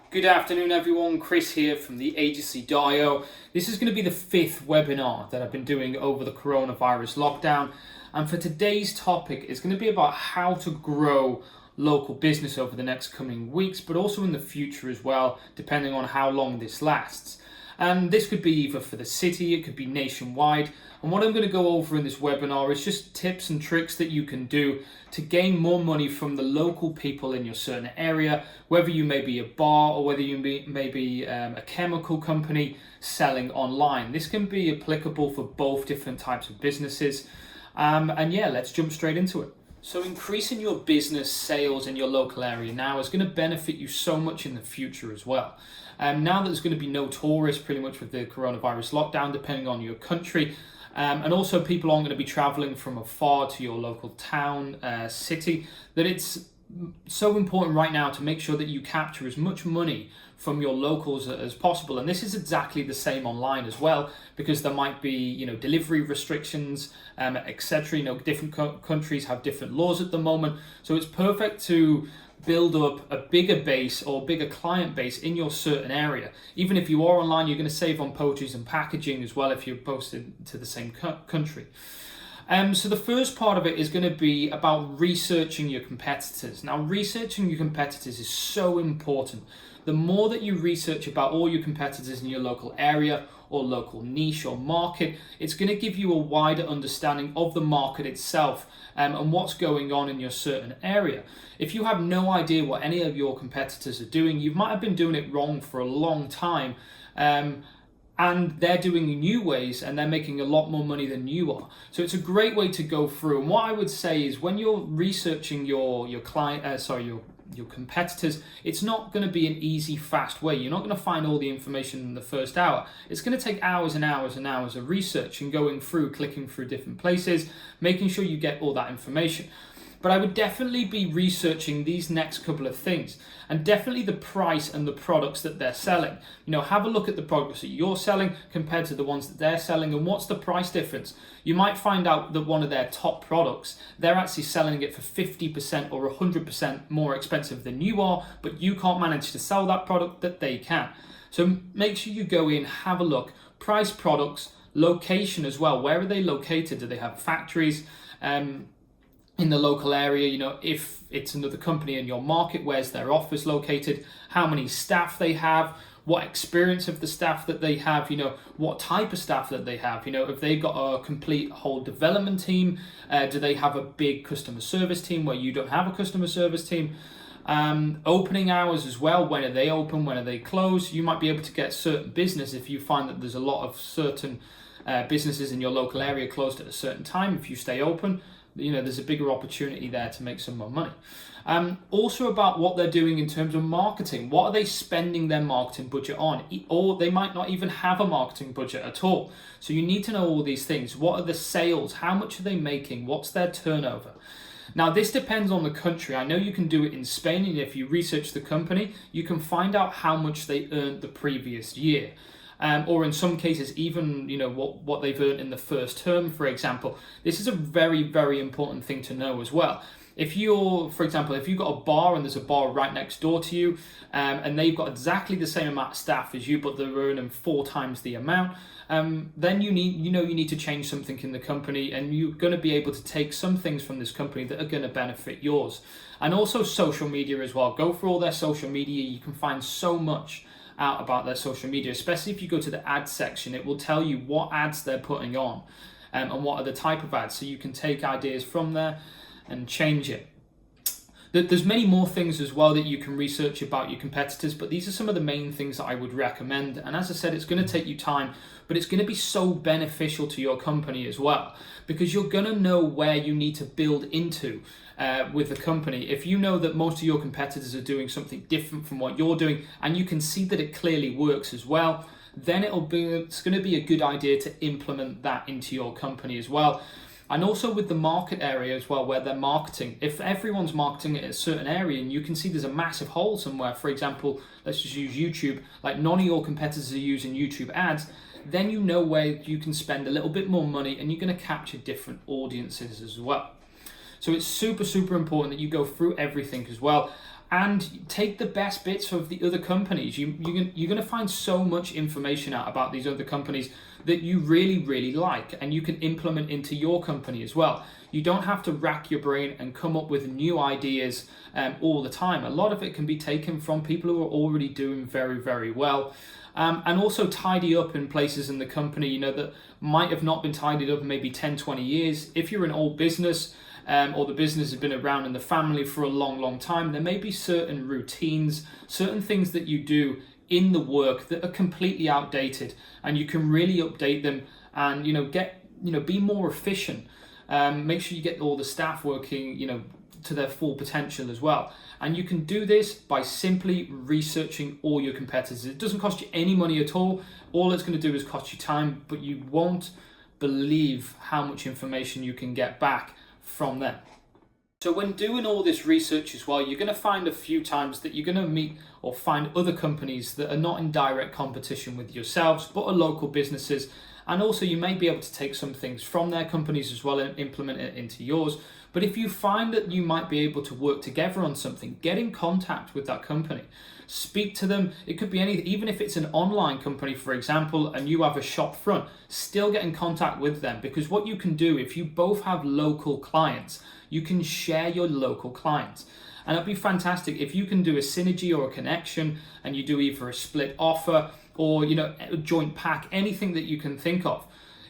Good afternoon everyone, Chris here from the agency.io. This is going to be the 5th webinar that I've been doing over the coronavirus lockdown, and for today's topic is going to be about how to grow local business over the next coming weeks, but also in the future as well, depending on how long this lasts. And this could be either for the city, it could be nationwide. And what I'm going to go over in this webinar is just tips and tricks that you can do to gain more money from the local people in your certain area, whether you may be a bar or whether you may be a chemical company selling online. This can be applicable for both different types of businesses. And yeah, let's jump straight into it. So increasing your business sales in your local area now is going to benefit you so much in the future as well. Now that there's going to be no tourists pretty much with the coronavirus lockdown, depending on your country, and also people aren't going to be traveling from afar to your local town, city, that it's so important right now to make sure that you capture as much money from your locals as possible. And this is exactly the same online as well, because there might be, delivery restrictions, etc. Different countries have different laws at the moment. So it's perfect to build up a bigger base or bigger client base in your certain area. Even if you are online, you're going to save on postage and packaging as well if you're posted to the same country. So the first part of it is going to be about researching your competitors. Now, researching your competitors is so important. The more that you research about all your competitors in your local area or local niche or market, it's going to give you a wider understanding of the market itself and what's going on in your certain area. If you have no idea what any of your competitors are doing, you might have been doing it wrong for a long time. And they're doing new ways and they're making a lot more money than you are. So it's a great way to go through. And what I would say is when you're researching your competitors, it's not going to be an easy, fast way. You're not going to find all the information in the first hour. It's going to take hours and hours and hours of research and going through, clicking through different places, making sure you get all that information. But I would definitely be researching these next couple of things, and definitely the price and the products that they're selling. Have a look at the products that you're selling compared to the ones that they're selling, and what's the price difference. You might find out that one of their top products, they're actually selling it for 50% or 100% more expensive than you are, but you can't manage to sell that product that they can. So make sure you go in, have a look, price, products, location as well. Where are they located? Do they have factories? In the local area, if it's another company in your market, where's their office located, how many staff they have, what experience of the staff that they have, what type of staff that they have, if they've got a complete whole development team, do they have a big customer service team where you don't have a customer service team, opening hours as well, when are they open, when are they closed. You might be able to get certain business if you find that there's a lot of certain businesses in your local area closed at a certain time. If you stay open, there's a bigger opportunity there to make some more money. Also about what they're doing in terms of marketing. What are they spending their marketing budget on? Or they might not even have a marketing budget at all. So you need to know all these things. What are the sales? How much are they making? What's their turnover? Now, this depends on the country. I know you can do it in Spain, and if you research the company, you can find out how much they earned the previous year. Or in some cases, even what they've earned in the first term, for example. This is a very, very important thing to know as well. If for example, if you've got a bar and there's a bar right next door to you, and they've got exactly the same amount of staff as you, but they're earning 4 times the amount, then you need to change something in the company, and you're going to be able to take some things from this company that are going to benefit yours. And also social media as well. Go through all their social media. You can find so much out about their social media, especially if you go to the ads section. It will tell you what ads they're putting on and what are the type of ads, so you can take ideas from there and change it. There's many more things as well that you can research about your competitors, but these are some of the main things that I would recommend. And as I said, it's going to take you time, but it's going to be so beneficial to your company as well, because you're going to know where you need to build into with the company. If you know that most of your competitors are doing something different from what you're doing, and you can see that it clearly works as well, then it's going to be a good idea to implement that into your company as well. And also with the market area as well, where they're marketing. If everyone's marketing at a certain area and you can see there's a massive hole somewhere, for example, let's just use YouTube, like none of your competitors are using YouTube ads, then you know where you can spend a little bit more money and you're going to capture different audiences as well. So it's super, super important that you go through everything as well. and take the best bits of the other companies. You're going to find so much information out about these other companies that you really, really like, and you can implement into your company as well. You don't have to rack your brain and come up with new ideas all the time. A lot of it can be taken from people who are already doing very, very well. And also tidy up in places in the company, that might have not been tidied up in maybe 10, 20 years. If you're an old business, or the business has been around in the family for a long, long time, there may be certain routines, certain things that you do in the work that are completely outdated, and you can really update them and be more efficient. Make sure you get all the staff working to their full potential as well. And you can do this by simply researching all your competitors. It doesn't cost you any money at all. All it's going to do is cost you time, but you won't believe how much information you can get back from them. So when doing all this research as well, you're going to find a few times that you're going to meet or find other companies that are not in direct competition with yourselves, but are local businesses. And also you may be able to take some things from their companies as well and implement it into yours. But if you find that you might be able to work together on something, get in contact with that company. Speak to them. It could be anything, even if it's an online company, for example, and you have a shop front, still get in contact with them, because what you can do, if you both have local clients, you can share your local clients. And it'd be fantastic if you can do a synergy or a connection and you do either a split offer or a joint pack, anything that you can think of.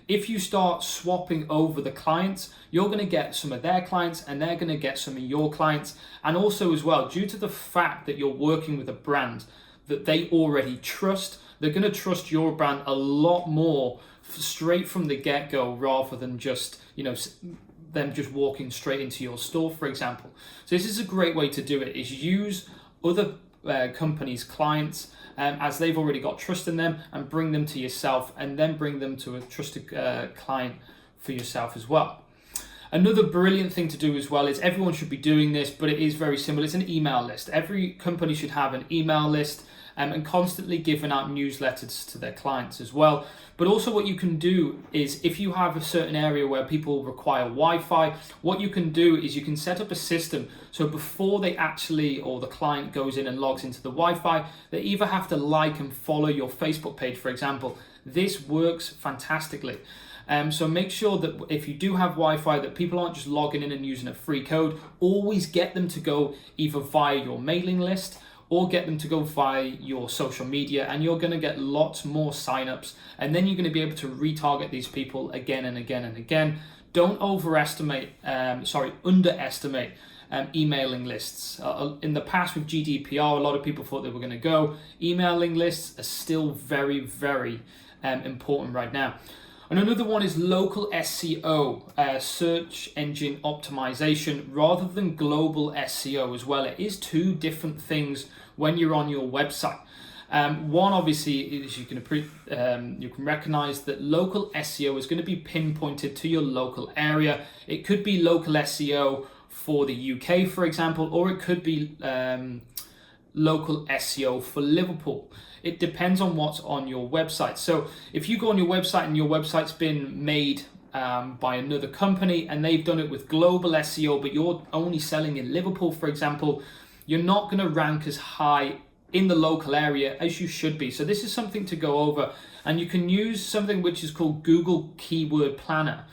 If you start swapping over the clients, you're going to get some of their clients and they're going to get some of your clients. And also as well, due to the fact that you're working with a brand that they already trust, they're going to trust your brand a lot more straight from the get-go, rather than just, them just walking straight into your store, for example. So this is a great way to do it, is use other companies' clients as they've already got trust in them, and bring them to yourself, and then bring them to a trusted client for yourself as well. Another brilliant thing to do as well is, everyone should be doing this, but it is very similar. It's an email list. Every company should have an email list, and constantly giving out newsletters to their clients as well. But also what you can do is, if you have a certain area where people require Wi-Fi, what you can do is you can set up a system so before they actually, or the client goes in and logs into the Wi-Fi, they either have to like and follow your Facebook page, for example. This works fantastically. So make sure that if you do have Wi-Fi, that people aren't just logging in and using a free code. Always get them to go either via your mailing list or get them to go via your social media, and you're going to get lots more signups, and then you're going to be able to retarget these people again and again and again. Don't underestimate emailing lists. In the past with GDPR, a lot of people thought they were going to go. Emailing lists are still very, very important right now. And another one is local SEO, search engine optimization, rather than global SEO as well. It is two different things when you're on your website. One, obviously, is you can recognize that local SEO is going to be pinpointed to your local area. It could be local SEO for the UK, for example, or it could be local SEO for Liverpool. It depends on what's on your website. So if you go on your website and your website's been made by another company and they've done it with global SEO, but you're only selling in Liverpool, for example, you're not going to rank as high in the local area as you should be. So this is something to go over, and you can use something which is called Google Keyword Planner.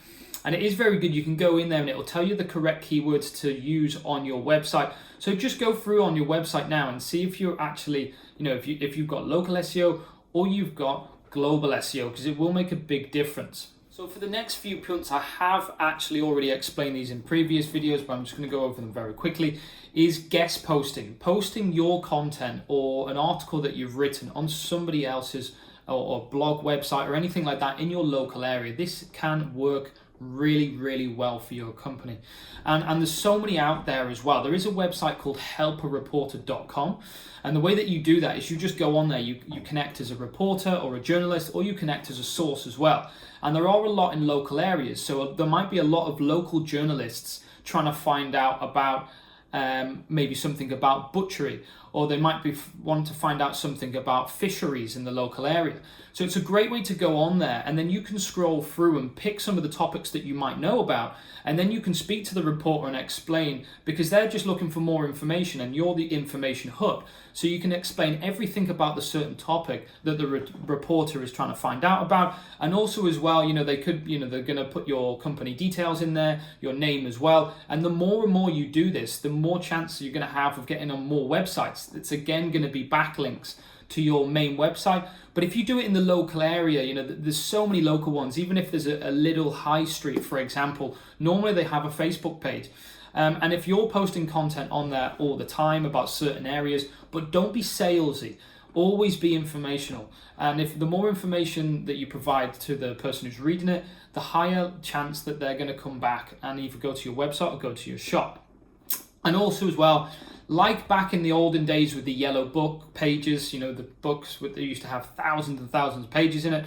And it is very good. You can go in there and it will tell you the correct keywords to use on your website. So just go through on your website now and see if you're actually, if you've got local SEO or you've got global SEO, because it will make a big difference. So for the next few points, I have actually already explained these in previous videos, but I'm just going to go over them very quickly, is guest posting. Posting your content or an article that you've written on somebody else's or blog website or anything like that in your local area. This can work really, really well for your company. And there's so many out there as well. There is a website called helpareporter.com, and the way that you do that is you just go on there, you connect as a reporter or a journalist, or you connect as a source as well. And there are a lot in local areas, so there might be a lot of local journalists trying to find out about maybe something about butchery, or they might be want to find out something about fisheries in the local area. So it's a great way to go on there, and then you can scroll through and pick some of the topics that you might know about, and then you can speak to the reporter and explain, because they're just looking for more information and you're the information hub. So you can explain everything about the certain topic that the reporter is trying to find out about. And also as well, they could, they're going to put your company details in there, your name as well. And the more and more you do this, the more chance you're going to have of getting on more websites. It's again going to be backlinks to your main website. But if you do it in the local area, there's so many local ones. Even if there's a little high street, for example, normally they have a Facebook page. And if you're posting content on there all the time about certain areas, but don't be salesy, always be informational. And if the more information that you provide to the person who's reading it, the higher chance that they're going to come back and either go to your website or go to your shop. And also as well, like back in the olden days with the yellow book pages, the books they used to have thousands and thousands of pages in it.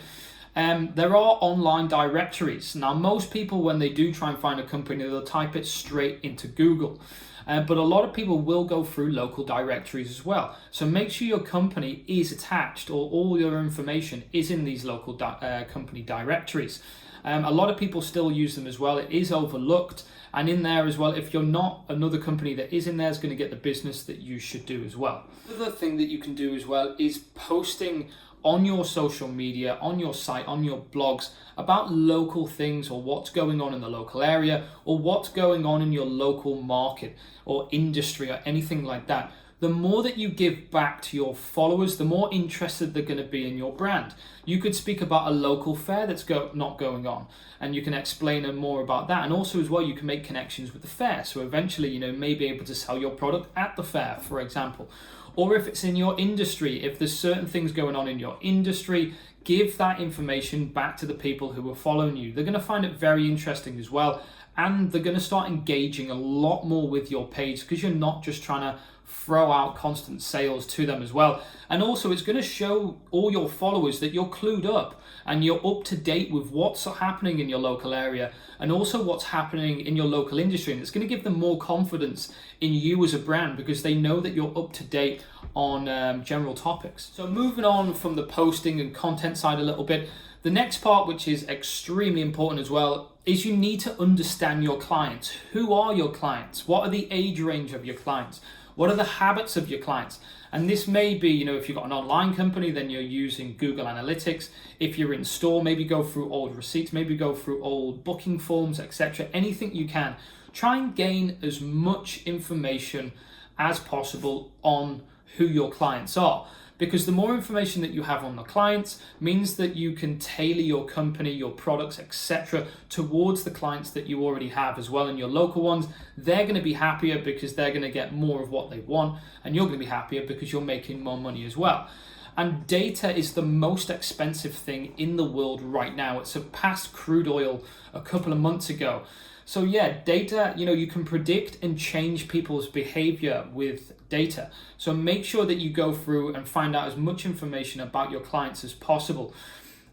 There are online directories. Now, most people, when they do try and find a company, they'll type it straight into Google. But a lot of people will go through local directories as well. So make sure your company is attached, or all your information is in these local company directories. A lot of people still use them as well. It is overlooked. And in there as well, if you're not, another company that is in there is going to get the business that you should do as well. Another thing that you can do as well is posting on your social media, on your site, on your blogs about local things, or what's going on in the local area, or what's going on in your local market or industry or anything like that. The more that you give back to your followers, the more interested they're going to be in your brand. You could speak about a local fair that's not going on, and you can explain more about that. And also as well, you can make connections with the fair. So eventually, you may be able to sell your product at the fair, for example. Or if it's in your industry, if there's certain things going on in your industry, give that information back to the people who are following you. They're going to find it very interesting as well. And they're going to start engaging a lot more with your page, because you're not just trying to throw out constant sales to them as well. And also it's going to show all your followers that you're clued up and you're up to date with what's happening in your local area, and also what's happening in your local industry. And it's going to give them more confidence in you as a brand, because they know that you're up to date on general topics. So moving on from the posting and content side a little bit, the next part, which is extremely important as well, is you need to understand your clients. Who are your clients? What are the age range of your clients? What are the habits of your clients? And this may be, if you've got an online company, then you're using Google Analytics. If you're in store, maybe go through old receipts, maybe go through old booking forms, etc. Anything you can. Try and gain as much information as possible on who your clients are. Because the more information that you have on the clients means that you can tailor your company, your products, etc. towards the clients that you already have as well. And your local ones, they're going to be happier because they're going to get more of what they want, and you're going to be happier because you're making more money as well. And data is the most expensive thing in the world right now. It surpassed crude oil a couple of months ago. So yeah, data, you can predict and change people's behavior with data. So make sure that you go through and find out as much information about your clients as possible.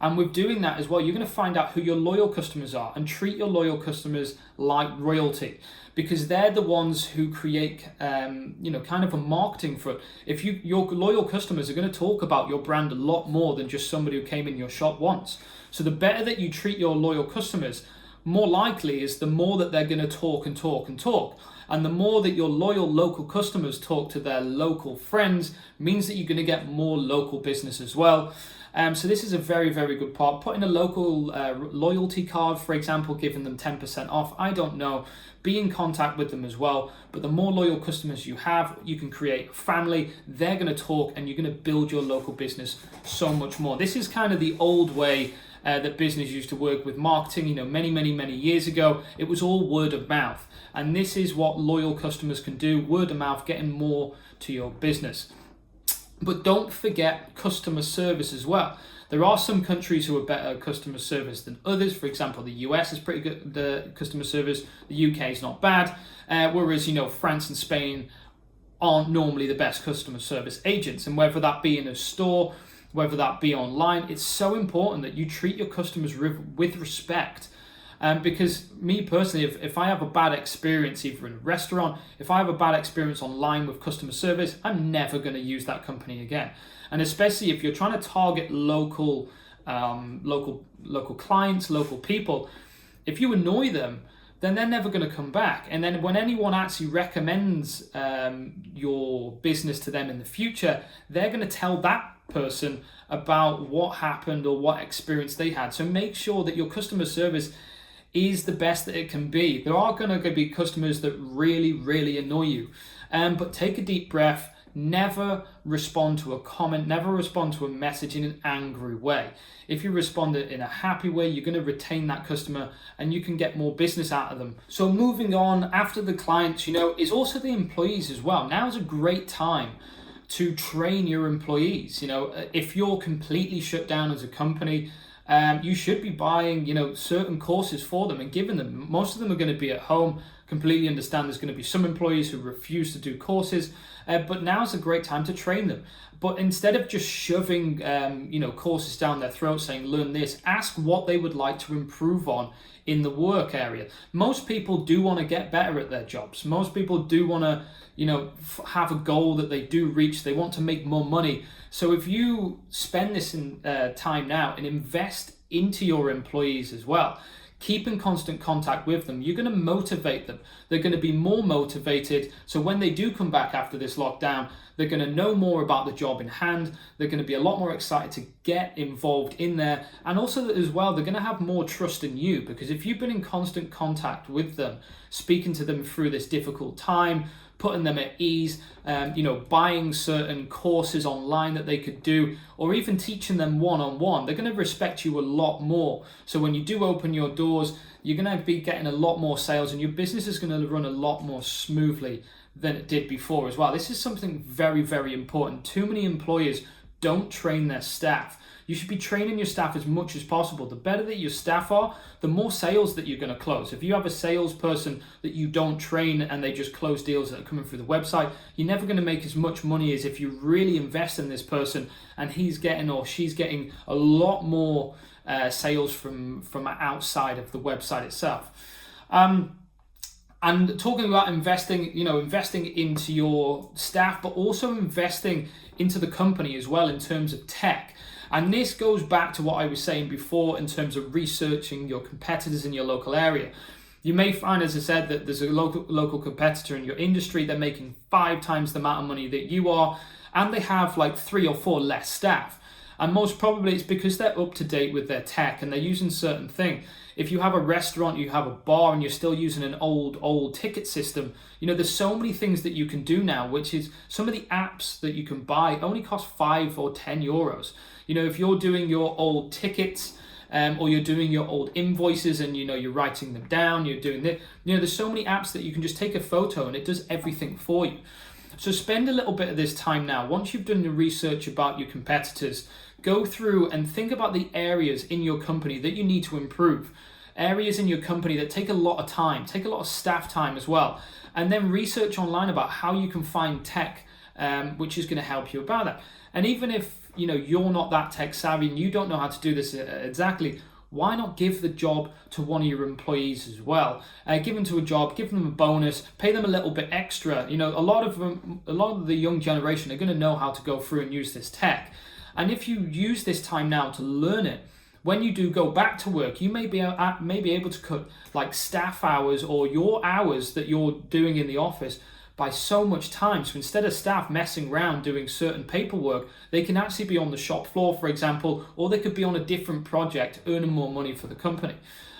And with doing that as well, you're going to find out who your loyal customers are, and treat your loyal customers like royalty, because they're the ones who create, kind of a marketing for it. If your loyal customers are going to talk about your brand a lot more than just somebody who came in your shop once. So the better that you treat your loyal customers, more likely is the more that they're going to talk and talk and talk. And the more that your loyal local customers talk to their local friends means that you're going to get more local business as well. So this is a very, very good part. Putting a local loyalty card, for example, giving them 10% off. I don't know. Be in contact with them as well. But the more loyal customers you have, you can create a family. They're going to talk, and you're going to build your local business so much more. This is kind of the old way that business used to work with marketing. Many years ago, it was all word of mouth. And this is what loyal customers can do, word of mouth, getting more to your business. But don't forget customer service as well. There are some countries who are better at customer service than others. For example, the US is pretty good at the customer service. The UK is not bad. Whereas, France and Spain aren't normally the best customer service agents. And whether that be in a store, whether that be online, it's so important that you treat your customers with respect. Because me personally, if I have a bad experience either in a restaurant, if I have a bad experience online with customer service, I'm never going to use that company again. And especially if you're trying to target local clients, local people, if you annoy them, then they're never going to come back. And then when anyone actually recommends your business to them in the future, they're going to tell that person about what happened or what experience they had. So make sure that your customer service is the best that it can be. There are going to be customers that really, really annoy you. But take a deep breath. Never respond to a comment, never respond to a message in an angry way. If you respond in a happy way, you're going to retain that customer and you can get more business out of them. So moving on, after the clients, is also the employees as well. Now is a great time to train your employees. If you're completely shut down as a company, you should be buying, certain courses for them and giving them. Most of them are going to be at home. Completely understand there's going to be some employees who refuse to do courses, but now's a great time to train them. But instead of just shoving, courses down their throat saying, learn this, ask what they would like to improve on in the work area. Most people do want to get better at their jobs. Most people do want to, have a goal that they do reach. They want to make more money. So if you spend this time now and invest into your employees as well, keep in constant contact with them, you're going to motivate them. They're going to be more motivated. So when they do come back after this lockdown, they're going to know more about the job in hand. They're going to be a lot more excited to get involved in there. And also as well, they're going to have more trust in you, because if you've been in constant contact with them, speaking to them through this difficult time, putting them at ease, buying certain courses online that they could do, or even teaching them one-on-one, they're going to respect you a lot more. So when you do open your doors, you're going to be getting a lot more sales and your business is going to run a lot more smoothly than it did before as well. This is something very, very important. Too many employers don't train their staff. You should be training your staff as much as possible. The better that your staff are, the more sales that you're going to close. If you have a salesperson that you don't train and they just close deals that are coming through the website, you're never going to make as much money as if you really invest in this person and he's getting or she's getting a lot more sales from outside of the website itself. And talking about investing into your staff, but also investing into the company as well in terms of tech. And this goes back to what I was saying before in terms of researching your competitors in your local area. You may find, as I said, that there's a local competitor in your industry. They're making 5 times the amount of money that you are, and they have like 3 or 4 less staff. And most probably it's because they're up to date with their tech and they're using certain things. If you have a restaurant, you have a bar, and you're still using an old ticket system, there's so many things that you can do now, which is some of the apps that you can buy only cost 5 or 10 euros. If you're doing your old tickets, or you're doing your old invoices and you're writing them down, you're doing this, there's so many apps that you can just take a photo and it does everything for you. So spend a little bit of this time now. Once you've done the research about your competitors, go through and think about the areas in your company that you need to improve. Areas in your company that take a lot of time, take a lot of staff time as well. And then research online about how you can find tech, which is going to help you about that. And even if you're not that tech savvy and you don't know how to do this exactly, why not give the job to one of your employees as well? Give them to a job, give them a bonus, pay them a little bit extra. A lot of the young generation are going to know how to go through and use this tech. And if you use this time now to learn it, when you do go back to work, you may be able to cut like staff hours or your hours that you're doing in the office by so much time. So instead of staff messing around doing certain paperwork, they can actually be on the shop floor, for example, or they could be on a different project earning more money for the company.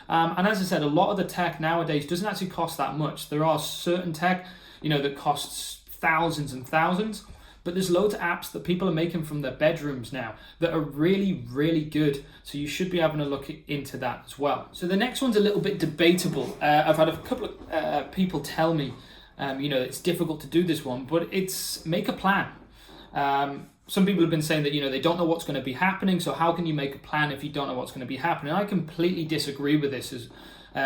And as I said, a lot of the tech nowadays doesn't actually cost that much. There are certain tech, that costs thousands and thousands, but there's loads of apps that people are making from their bedrooms now that are really, really good. So you should be having a look into that as well. So the next one's a little bit debatable. I've had a couple of people tell me, it's difficult to do this one, but it's make a plan. Some people have been saying that, they don't know what's going to be happening. So how can you make a plan if you don't know what's going to be happening? I completely disagree with this,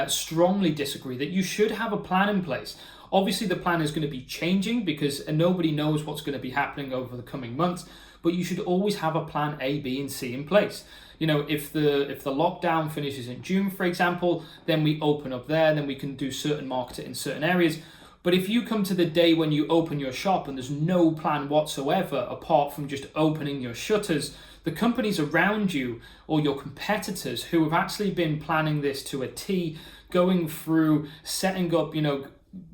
strongly disagree that you should have a plan in place. Obviously, the plan is going to be changing because nobody knows what's going to be happening over the coming months, but but you should always have a plan A, B, and C in place. If the lockdown finishes in June, for example, then we open up there, then we can do certain marketing in certain areas. But if you come to the day when you open your shop and there's no plan whatsoever apart from just opening your shutters, the companies around you or your competitors who have actually been planning this to a T, going through setting up,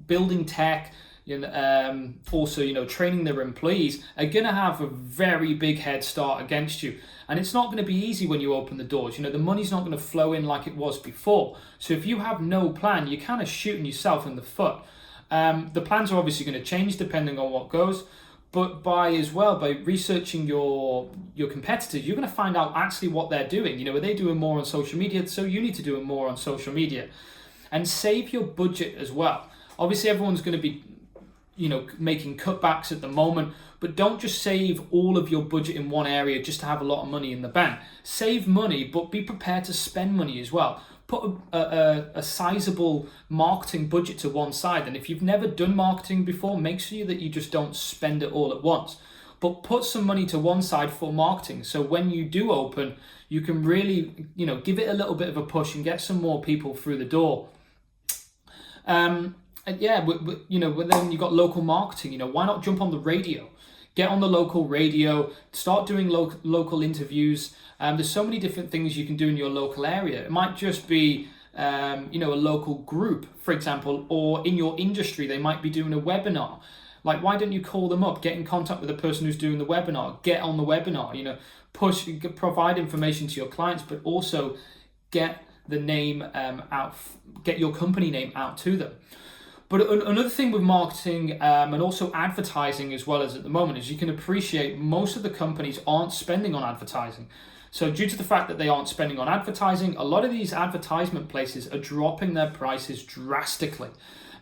building tech, also training their employees, are going to have a very big head start against you. And it's not going to be easy when you open the doors. The money's not going to flow in like it was before. So if you have no plan, you're kind of shooting yourself in the foot. The plans are obviously going to change depending on what goes, but by researching your competitors, you're going to find out actually what they're doing. Are they doing more on social media? So you need to do more on social media, and save your budget as well. Obviously, everyone's going to be, making cutbacks at the moment, but don't just save all of your budget in one area just to have a lot of money in the bank. Save money, but be prepared to spend money as well. Put a sizable marketing budget to one side, and if you've never done marketing before, make sure that you just don't spend it all at once, but put some money to one side for marketing, so when you do open, you can really give it a little bit of a push and get some more people through the door. And then you've got local marketing. Why not jump on the radio? Get on the local radio, start doing local interviews. There's so many different things you can do in your local area. It might just be, a local group, for example, or in your industry, they might be doing a webinar. Like, why don't you call them up, get in contact with the person who's doing the webinar, get on the webinar, provide information to your clients, but also get the name out, get your company name out to them. But another thing with marketing and also advertising as well as at the moment is you can appreciate most of the companies aren't spending on advertising. So due to the fact that they aren't spending on advertising, a lot of these advertisement places are dropping their prices drastically.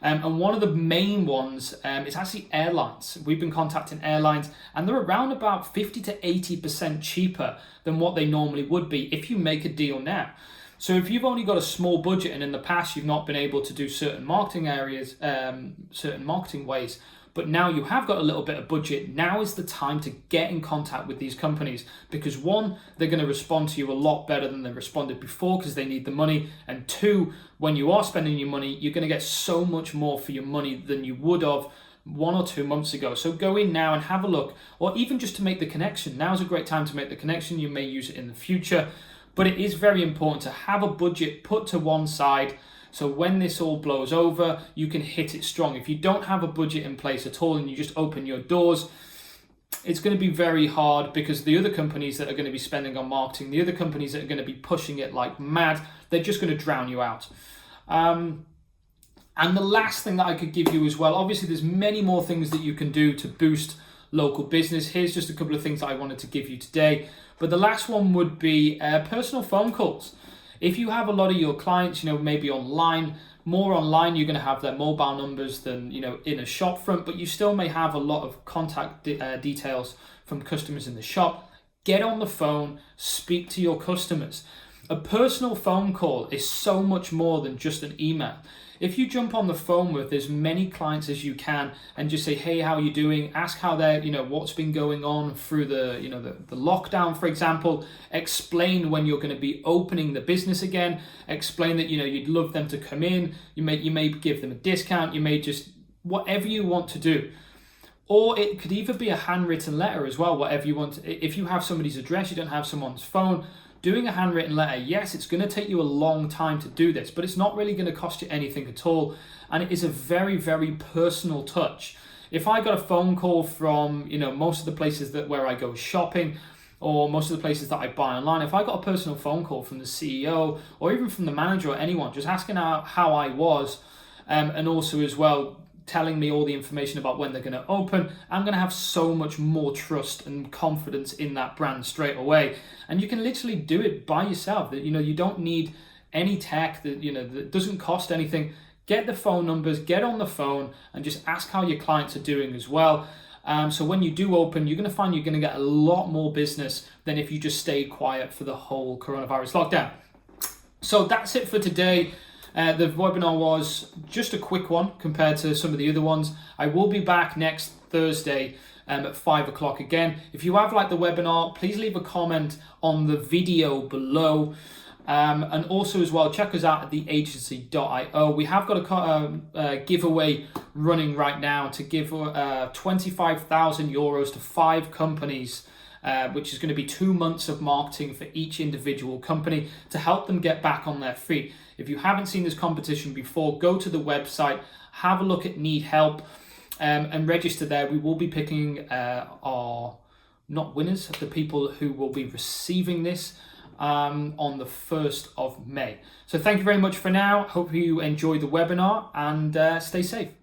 And one of the main ones is actually airlines. We've been contacting airlines, and they're around about 50 to 80% cheaper than what they normally would be if you make a deal now. So if you've only got a small budget and in the past you've not been able to do certain marketing areas, certain marketing ways, but now you have got a little bit of budget, now is the time to get in contact with these companies, because one, they're going to respond to you a lot better than they responded before because they need the money, and two, when you are spending your money, you're going to get so much more for your money than you would have 1 or 2 months ago. So go in now and have a look, or even just to make the connection. Now is a great time to make the connection. You may use it in the future, but it is very important to have a budget put to one side, so when this all blows over, you can hit it strong. If you don't have a budget in place at all and you just open your doors, it's going to be very hard, because the other companies that are going to be spending on marketing, the other companies that are going to be pushing it like mad, they're just going to drown you out. And the last thing that I could give you as well, obviously there's many more things that you can do to boost local business. Here's just a couple of things that I wanted to give you today. But the last one would be personal phone calls. If you have a lot of your clients, maybe online, more online, you're going to have their mobile numbers than, in a shop front, but you still may have a lot of contact details from customers in the shop. Get on the phone, speak to your customers. A personal phone call is so much more than just an email. If you jump on the phone with as many clients as you can and just say, hey, how are you doing? Ask how they're, what's been going on through the lockdown, for example. Explain when you're going to be opening the business again. Explain that, you'd love them to come in. You may give them a discount. You may just, whatever you want to do. Or it could either be a handwritten letter as well, whatever you want. If you have somebody's address, you don't have someone's phone, doing a handwritten letter, yes, it's going to take you a long time to do this, but it's not really going to cost you anything at all. And it is a very, very personal touch. If I got a phone call from, most of the places where I go shopping, or most of the places that I buy online, if I got a personal phone call from the CEO or even from the manager or anyone, just asking how I was, and also as well, telling me all the information about when they're going to open, I'm going to have so much more trust and confidence in that brand straight away. And you can literally do it by yourself. That you don't need any tech that doesn't cost anything. Get the phone numbers, get on the phone, and just ask how your clients are doing as well. So when you do open, you're going to find you're going to get a lot more business than if you just stayed quiet for the whole coronavirus lockdown. So that's it for today. The webinar was just a quick one compared to some of the other ones. I will be back next Thursday at 5 o'clock again. If you have liked the webinar, please leave a comment on the video below. And also as well, check us out at theagency.io. We have got a giveaway running right now to give 25,000 euros to 5 companies, which is going to be 2 months of marketing for each individual company to help them get back on their feet. If you haven't seen this competition before, go to the website, have a look at Need Help, and register there. We will be picking our, not winners, the people who will be receiving this on the 1st of May. So thank you very much for now. Hope you enjoyed the webinar, and stay safe.